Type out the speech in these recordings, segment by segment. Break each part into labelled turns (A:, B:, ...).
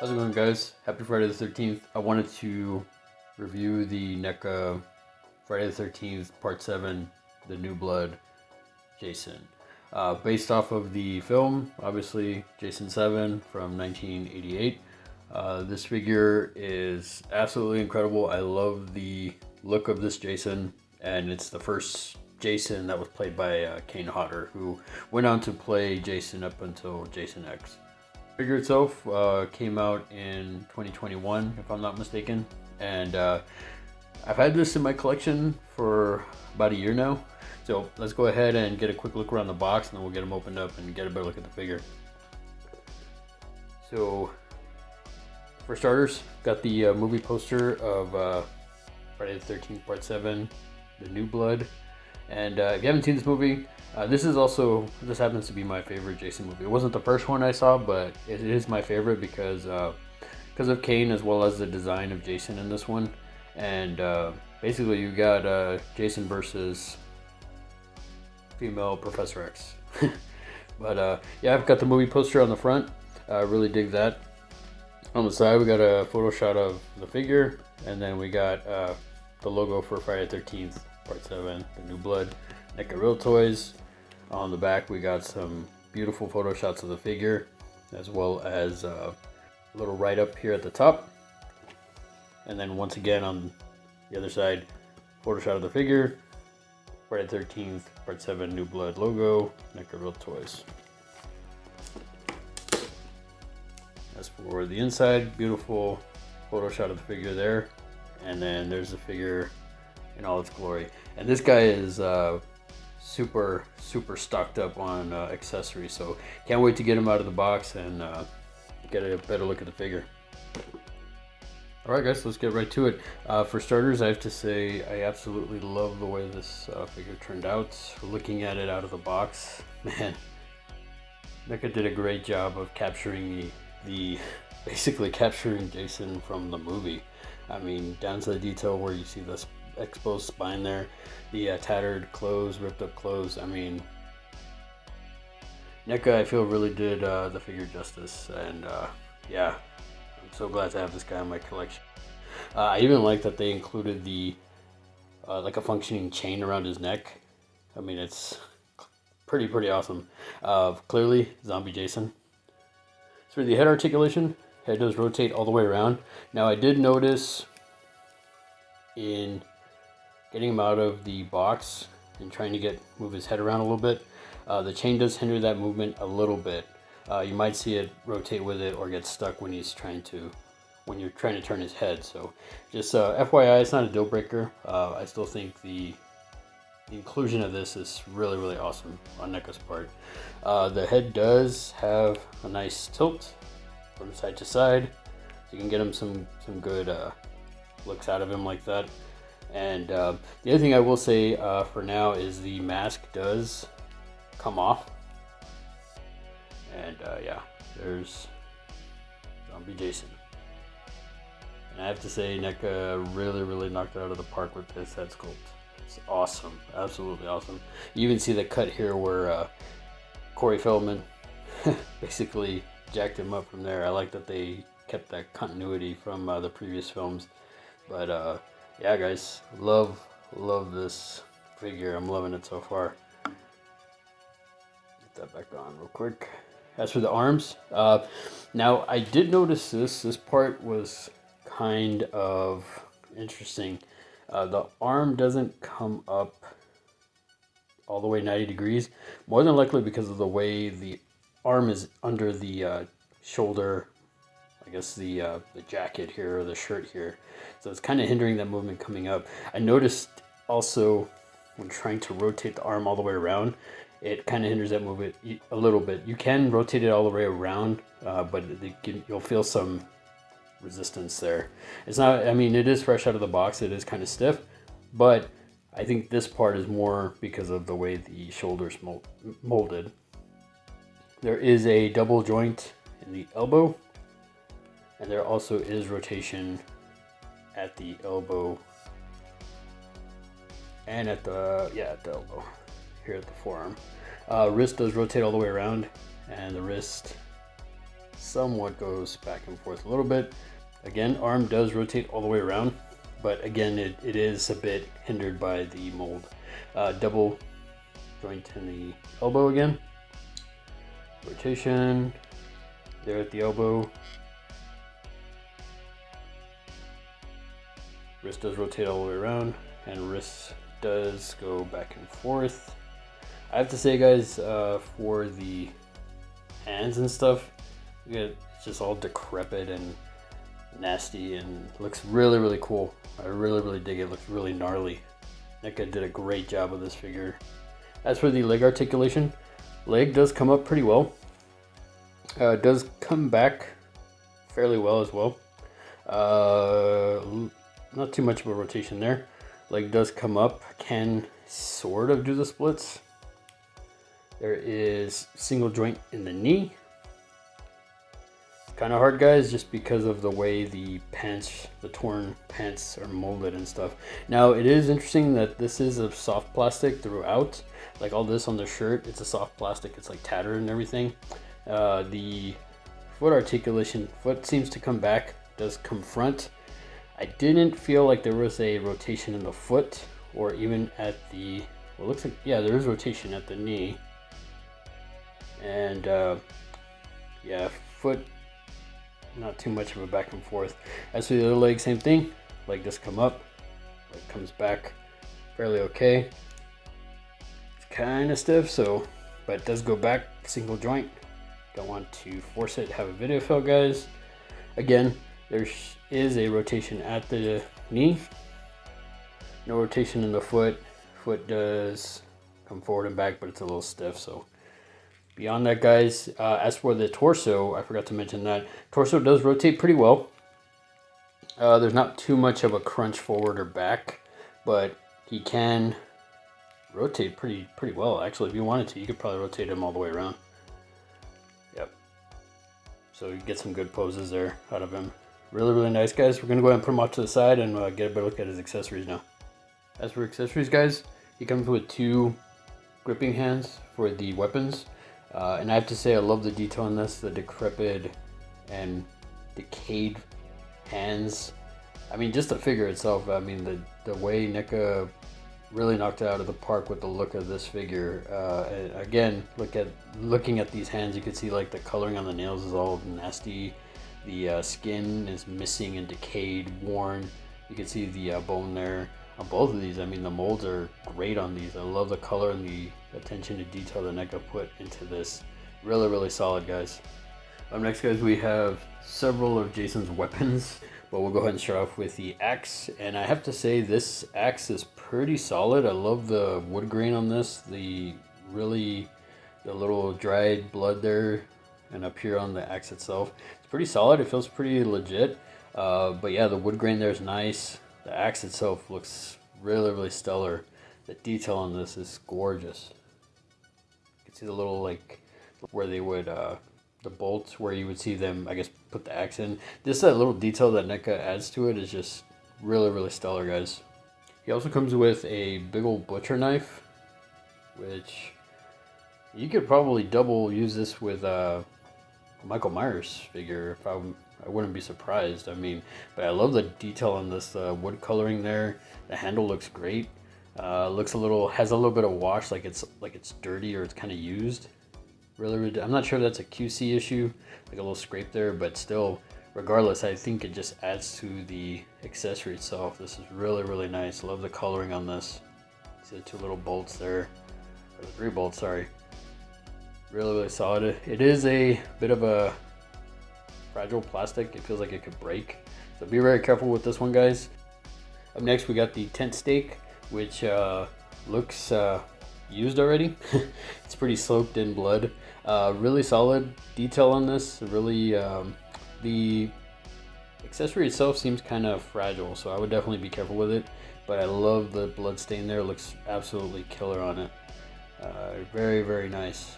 A: How's it going, guys? Happy Friday the 13th. I wanted to review the NECA Friday the 13th Part 7, The New Blood, Jason. Based off of the film, obviously, Jason 7 from 1988. This figure is absolutely incredible. I love the look of this Jason, and it's the first Jason that was played by Kane Hodder, who went on to play Jason up until Jason X. The figure itself came out in 2021, if I'm not mistaken, and I've had this in my collection for about a year now. So let's go ahead and get a quick look around the box, and then we'll get them opened up and get a better look at the figure. So for starters, got the movie poster of Friday the 13th Part 7, The New Blood. And if you haven't seen this movie, this happens to be my favorite Jason movie. It wasn't the first one I saw, but it is my favorite because of Kane, as well as the design of Jason in this one. And basically you got Jason versus female Professor X. But yeah, I've got the movie poster on the front. I really dig that. On the side, we got a photo shot of the figure, and then we got the logo for Friday the 13th Part 7, The New Blood, NECA Real Toys. On the back, we got some beautiful photo shots of the figure, as well as a little write-up here at the top. And then once again on the other side, photo shot of the figure, Friday the 13th Part 7, New Blood logo, NECA Real Toys. As for the inside, beautiful photo shot of the figure there. And then there's the figure in all its glory. And this guy is super stocked up on accessories, so can't wait to get him out of the box and get a better look at the figure. Alright guys, let's get right to it. For starters, I have to say I absolutely love the way this figure turned out. Looking at it out of the box, man, NECA did a great job of capturing basically capturing Jason from the movie. I mean, down to the detail where you see this exposed spine there, the tattered clothes, ripped up clothes. I mean, NECA, I feel, really did the figure justice, and yeah, I'm so glad to have this guy in my collection. I even like that they included the like a functioning chain around his neck. I mean, it's pretty awesome. Clearly, zombie Jason. For the head articulation, head does rotate all the way around. Now I did notice in getting him out of the box and trying to move his head around a little bit, the chain does hinder that movement a little bit. You might see it rotate with it or get stuck when you're trying to turn his head. So just FYI, it's not a deal breaker. I still think the inclusion of this is really awesome on NECA's part. The head does have a nice tilt from side to side, so you can get him some good looks out of him like that. And the other thing I will say for now is the mask does come off, and yeah, there's zombie Jason. And I have to say, NECA really knocked it out of the park with this head sculpt. It's awesome, absolutely awesome. You even see the cut here where Corey Feldman basically jacked him up from there. I like that they kept that continuity from the previous films. But yeah, guys, love this figure. I'm loving it so far. Get that back on real quick. As for the arms, now I did notice this part was kind of interesting. The arm doesn't come up all the way 90 degrees, more than likely because of the way the arm is under the shoulder, I guess the jacket here, or the shirt here. So it's kind of hindering that movement coming up. I noticed also when trying to rotate the arm all the way around, it kind of hinders that movement a little bit. You can rotate it all the way around, but you'll feel some resistance there. It's not, I mean, it is fresh out of the box, it is kind of stiff, but I think this part is more because of the way the shoulders molded. There is a double joint in the elbow, and there also is rotation at the elbow and at the elbow here at the forearm. Wrist does rotate all the way around, and the wrist somewhat goes back and forth a little bit. Again, arm does rotate all the way around, but again, it is a bit hindered by the mold. Double joint in the elbow again. Rotation there at the elbow. Wrist does rotate all the way around, and wrist does go back and forth. I have to say, guys, for the hands and stuff, it's just all decrepit and nasty and looks really, really cool. I really dig it. It looks really gnarly. NECA did a great job with this figure. As for the leg articulation, leg does come up pretty well. It does come back fairly well as well. Not too much of a rotation there. Leg does come up, can sort of do the splits. There is single joint in the knee. Kind of hard, guys, just because of the way the pants, the torn pants are molded and stuff. Now, it is interesting that this is a soft plastic throughout. Like all this on the shirt, it's a soft plastic. It's like tattered and everything. The foot articulation, foot seems to come back, does come front. I didn't feel like there was a rotation in the foot or even at the, well, it looks like, yeah, there is rotation at the knee. And yeah, foot, not too much of a back and forth. As for the other leg, same thing. Leg does come up, leg comes back fairly okay. It's kind of stiff, so, but it does go back, single joint. Don't want to force it, have a video fail, guys. Again, there is a rotation at the knee. No rotation in the foot. Foot does come forward and back, but it's a little stiff, so. Beyond that, guys, as for the torso, I forgot to mention that. Torso does rotate pretty well. There's not too much of a crunch forward or back, but he can rotate pretty well. Actually, if you wanted to, you could probably rotate him all the way around. Yep. So you get some good poses there out of him. Really nice, guys. We're going to go ahead and put him off to the side and get a better look at his accessories now. As for accessories, guys, he comes with 2 gripping hands for the weapons. And I have to say, I love the detail on this, the decrepit and decayed hands. I mean, just the figure itself, I mean, the way NECA really knocked it out of the park with the look of this figure. Again, looking at these hands, you can see like the coloring on the nails is all nasty. The skin is missing and decayed, worn. You can see the bone there. On both of these, I mean, the molds are great on these. I love the color and the attention to detail that NECA put into this. Really solid, guys. Up next, guys, we have several of Jason's weapons, but we'll go ahead and start off with the axe. And I have to say, this axe is pretty solid. I love the wood grain on this. The little dried blood there and up here on the axe itself. It's pretty solid. It feels pretty legit. But yeah, the wood grain there is nice. The axe itself looks really stellar. The detail on this is gorgeous. You can see the little, like, where they would, the bolts where you would see them, I guess, put the axe in. Just that little detail that NECA adds to it is just really stellar, guys. He also comes with a big old butcher knife, which you could probably double use this with a Michael Myers figure if I wouldn't be surprised. I mean, but I love the detail on this wood coloring there. The handle looks great. Looks has a little bit of wash, like it's dirty or it's kind of used. Really, I'm not sure if that's a QC issue, like a little scrape there, but still, regardless, I think it just adds to the accessory itself. This is really nice. Love the coloring on this. See the 2 little bolts there, or the 3 bolts, sorry. Really solid. It is a bit of a fragile plastic. It feels like it could break, so be very careful with this one, guys. Up next, we got the tent stake, which looks used already. It's pretty soaked in blood. Really solid detail on this. Really, the accessory itself seems kind of fragile, so I would definitely be careful with it. But I love the blood stain there. It looks absolutely killer on it. Very nice.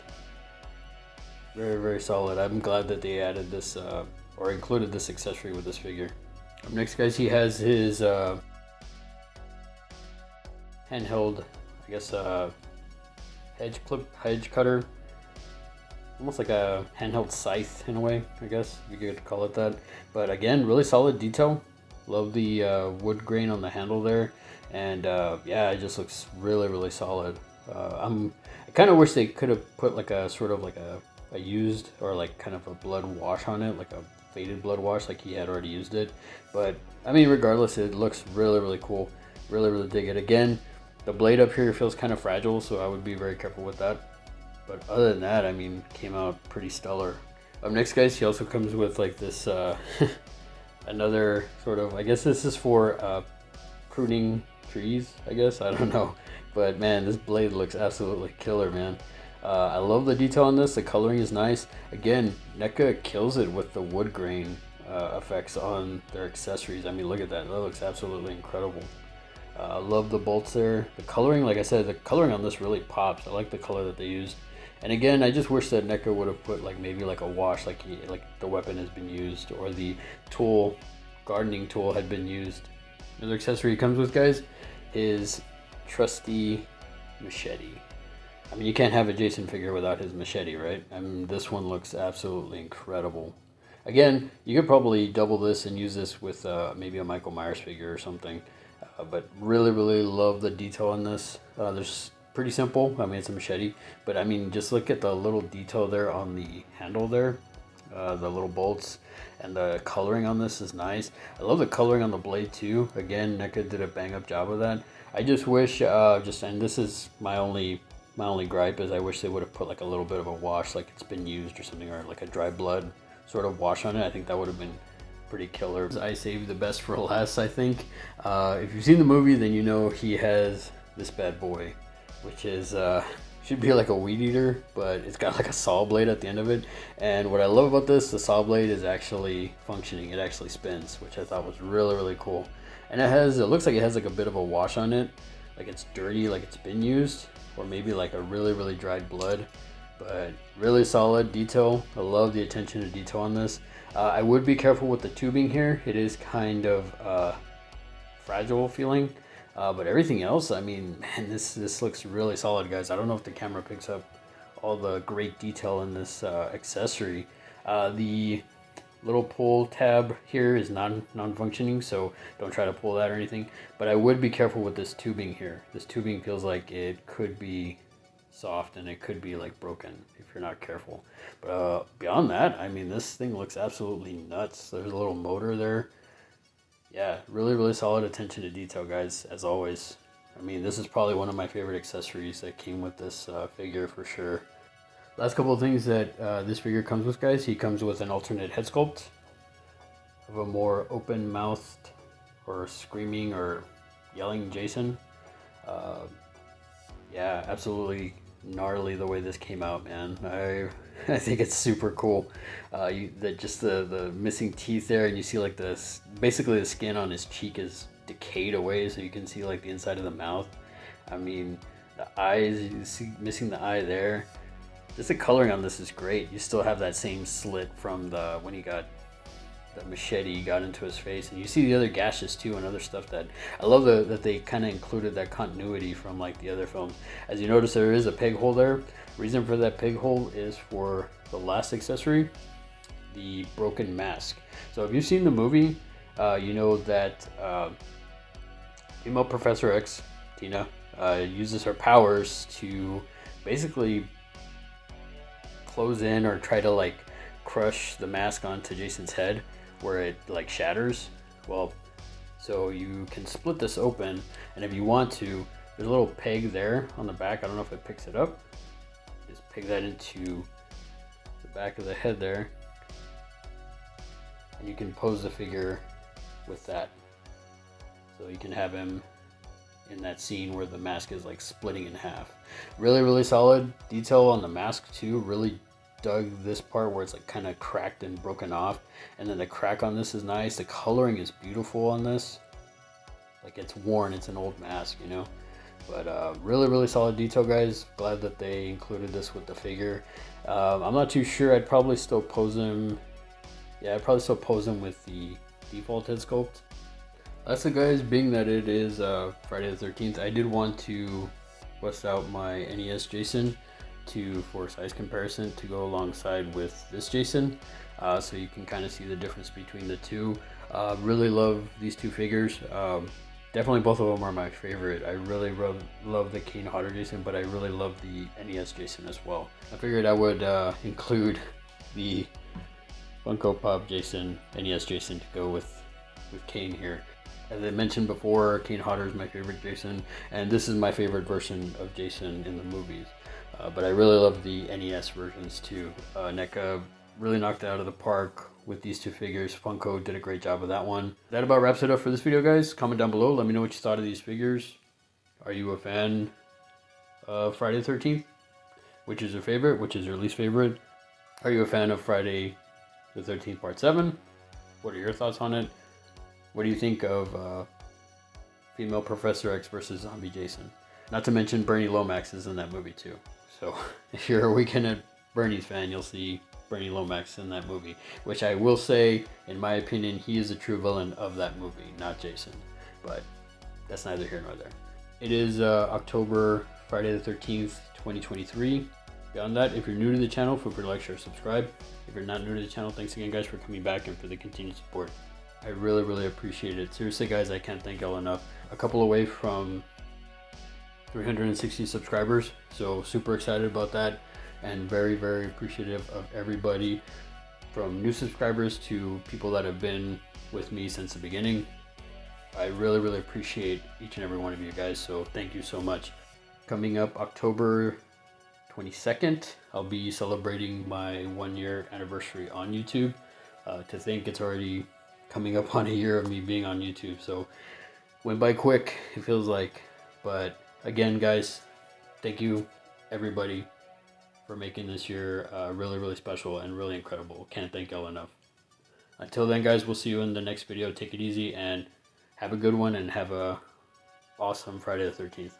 A: Very solid. I'm glad that they added this or included this accessory with this figure. Up next, guys, he has his handheld, I guess, hedge cutter. almost like a handheld scythe in a way, I guess you could call it that. But again, really solid detail. Love the wood grain on the handle there, and yeah, it just looks really solid. I kind of wish they could have put like a sort of like a used or like kind of a blood wash on it, like a faded blood wash, like he had already used it. But I mean, regardless, it looks really cool. Really dig it. Again, the blade up here feels kind of fragile, so I would be very careful with that. But other than that, I mean, came out pretty stellar. Up next, guys, he also comes with like this another sort of, I guess this is for pruning trees, I guess, I don't know. But man, this blade looks absolutely killer, man. I love the detail on this. The coloring is nice. Again, NECA kills it with the wood grain effects on their accessories. I mean, look at that. That looks absolutely incredible. I love the bolts there. The coloring, like I said, the coloring on this really pops. I like the color that they used. And again, I just wish that NECA would have put like maybe like a wash, like the weapon has been used, or the tool, gardening tool had been used. Another accessory he comes with, guys, is trusty machete. I mean, you can't have a Jason figure without his machete, right? I mean, this one looks absolutely incredible. Again, you could probably double this and use this with maybe a Michael Myers figure or something. But really love the detail on this. There's pretty simple. I mean, it's a machete, but I mean, just look at the little detail there on the handle there, the little bolts, and the coloring on this is nice. I love the coloring on the blade too. Again, NECA did a bang up job of that. I just wish, and this is my only gripe, is I wish they would have put like a little bit of a wash, like it's been used or something, or like a dry blood sort of wash on it. I think that would have been pretty killer. I saved the best for last, I think. If you've seen the movie, then you know he has this bad boy, which is should be like a weed eater, but it's got like a saw blade at the end of it. And what I love about this, the saw blade is actually functioning. It actually spins, which I thought was really cool. And it looks like it has like a bit of a wash on it, like it's dirty, like it's been used, or maybe like a really dried blood. But really solid detail. I love the attention to detail on this. I would be careful with the tubing here. It is kind of fragile feeling, but everything else, I mean, man, this looks really solid, guys. I don't know if the camera picks up all the great detail in this accessory. The little pull tab here is non-functioning, so don't try to pull that or anything. But I would be careful with this tubing here. This tubing feels like it could be soft and it could be like broken if you're not careful. But beyond that, I mean, this thing looks absolutely nuts. There's a little motor there. Yeah, really solid attention to detail, guys, as always. I mean, this is probably one of my favorite accessories that came with this figure for sure. Last couple of things that this figure comes with, guys. He comes with an alternate head sculpt of a more open-mouthed or screaming or yelling Jason. Yeah, absolutely gnarly the way this came out, man. I think it's super cool. Just the missing teeth there, and you see like this, basically the skin on his cheek is decayed away, so you can see like the inside of the mouth. I mean, the eyes, you see missing the eye there. Just the coloring on this is great. You still have that same slit from when he got the machete got into his face, and you see the other gashes too and other stuff. That I love that they kind of included that continuity from like the other films. As you notice, there is a peg hole there. Reason for that peg hole is for the last accessory, the broken mask. So if you've seen the movie, you know that female Professor X, Tina, uses her powers to basically close in or try to like crush the mask onto Jason's head, where it like shatters. Well, so you can split this open, and if you want to, there's a little peg there on the back. I don't know if it picks it up. Just peg that into the back of the head there, and you can pose the figure with that. So you can have him in that scene where the mask is like splitting in half. Really solid detail on the mask too. Really dug this part where it's like kind of cracked and broken off, and then the crack on this is nice. The coloring is beautiful on this. Like it's worn, it's an old mask, you know. But really solid detail, guys. Glad that they included this with the figure. I'm not too sure. I'd probably still pose him. Yeah, I'd probably still pose him with the default head sculpt. That's it, guys. Being that it is Friday the 13th, I did want to bust out my NES Jason. to for size comparison to go alongside with this Jason, so you can kind of see the difference between the two. Really love these two figures. Definitely both of them are my favorite. I really love the Kane Hodder Jason, but I really love the NES Jason as well. I figured I would include the Funko Pop Jason, NES Jason to go with Kane here. As I mentioned before, Kane Hodder is my favorite Jason, and this is my favorite version of Jason in the movies. But I really love the NES versions too. NECA really knocked it out of the park with these two figures. Funko did a great job with that one. That about wraps it up for this video, guys. Comment down below. Let me know what you thought of these figures. Are you a fan of Friday the 13th? Which is your favorite? Which is your least favorite? Are you a fan of Friday the 13th Part 7? What are your thoughts on it? What do you think of female Professor X versus Zombie Jason? Not to mention Bernie Lomax is in that movie too. So if you're a Weekend at Bernie's fan, you'll see Bernie Lomax in that movie. Which I will say, in my opinion, he is the true villain of that movie, not Jason. But that's neither here nor there. It is October, Friday the 13th, 2023. Beyond that, if you're new to the channel, feel free to like, share, subscribe. If you're not new to the channel, thanks again, guys, for coming back and for the continued support. I really appreciate it. Seriously, guys, I can't thank y'all enough. A couple away from 360 subscribers, so super excited about that, and very appreciative of everybody, from new subscribers to people that have been with me since the beginning. I really appreciate each and every one of you guys, so thank you so much. Coming up October 22nd, I'll be celebrating my 1-year anniversary on YouTube. To think it's already coming up on a year of me being on YouTube, so went by quick, it feels like. But again, guys, thank you everybody for making this year really special and really incredible. Can't thank y'all enough. Until then, guys, we'll see you in the next video. Take it easy and have a good one, and have a awesome Friday the 13th.